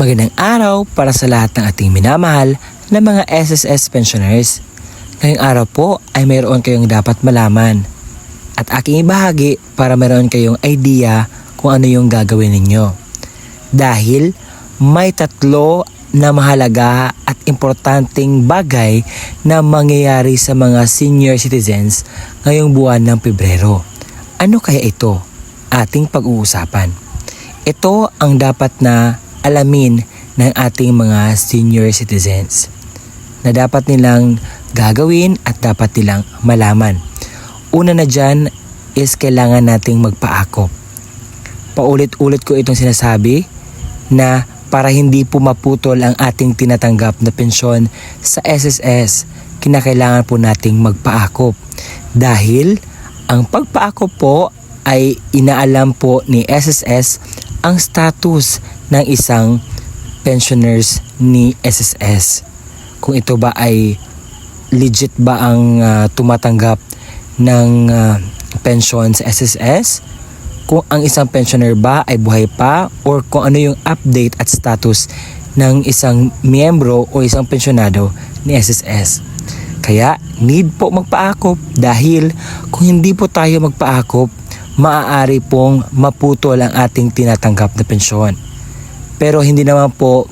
Magandang araw para sa lahat ng ating minamahal na mga SSS pensioners. Ngayong araw po ay mayroon kayong dapat malaman at aking ibahagi para mayroon kayong idea kung ano yung gagawin ninyo. Dahil may tatlo na mahalaga at importanteng bagay na mangyayari sa mga senior citizens ngayong buwan ng Pebrero. Ano kaya ito? Ating pag-uusapan. Ito ang dapat na alamin ng ating mga senior citizens na dapat nilang gagawin at dapat nilang malaman. Una na dyan is kailangan nating magpaakop. Paulit-ulit ko itong sinasabi na para hindi po maputol ang ating tinatanggap na pensyon sa SSS, kinakailangan po nating magpaakop. Dahil ang pagpaakop po ay inaalam po ni SSS ang status ng isang pensioners ni SSS. Kung ito ba ay legit ba ang tumatanggap ng pensyon sa SSS, kung ang isang pensioner ba ay buhay pa, or kung ano yung update at status ng isang miyembro o isang pensyonado ni SSS. Kaya need po magpaakop dahil kung hindi po tayo magpaakop, maaari pong maputol ang ating tinatanggap na pensyon. Pero hindi naman po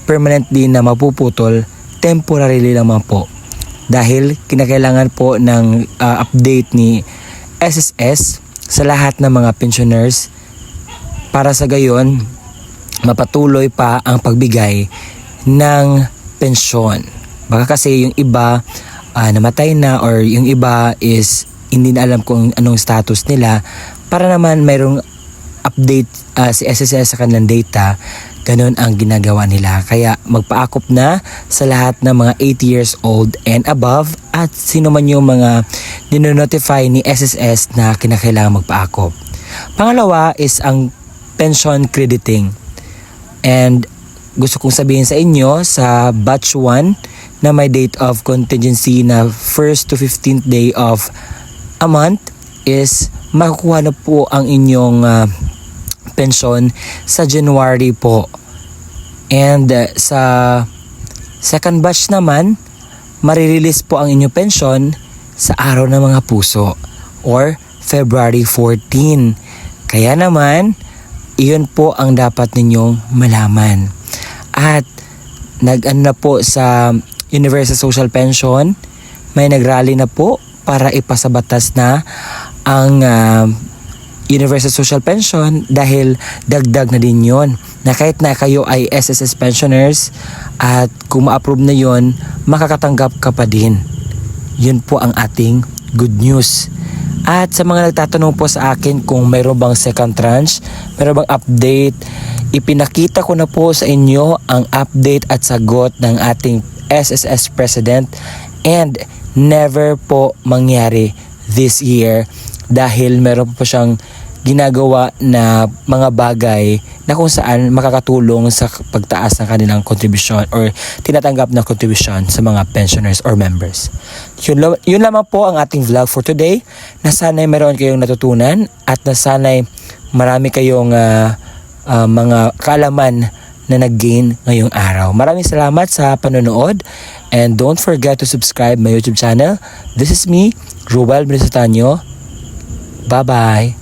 permanently na mapuputol, temporarily lamang po. Dahil kinakailangan po ng update ni SSS sa lahat ng mga pensioners para sa gayon mapatuloy pa ang pagbigay ng pensyon. Baka kasi yung iba namatay na, or yung iba is hindi na alam kung anong status nila, para naman mayroong update si SSS sa kanilang data. Ganun ang ginagawa nila. Kaya magpaakop na sa lahat ng mga 80 years old and above at sino man yung mga dinonotify ni SSS na kinakailangan magpaakop. Pangalawa is ang pension crediting. And gusto kong sabihin sa inyo sa batch 1 na may date of contingency na 1st to 15th day of a month is makukuha na po ang inyong pensyon sa January po. And sa second batch naman, marirelease po ang inyong pensyon sa araw ng mga puso or February 14. Kaya naman, iyon po ang dapat ninyong malaman. At nag-ano na po sa Universal Social Pension, may nagrally na po para ipasabatas na ang Universal Social Pension dahil dagdag na din yon na kahit na kayo ay SSS pensioners at kung ma-approve na yon, makakatanggap ka pa din. Yun po ang ating good news. At sa mga nagtatanong po sa akin kung mayroon bang second tranche, mayroon bang update, ipinakita ko na po sa inyo ang update at sagot ng ating SSS President, and never po mangyari this year dahil meron po siyang ginagawa na mga bagay na kung saan makakatulong sa pagtaas ng kanilang kontribusyon or tinatanggap ng kontribusyon sa mga pensioners or members. Yun lamang po ang ating vlog for today, na sana'y meron kayong natutunan at na sana'y marami kayong mga kaalaman na nag-gain ngayong araw. Maraming salamat sa panonood, and don't forget to subscribe my YouTube channel. This is me, Ruel Benisotanyo. Bye-bye!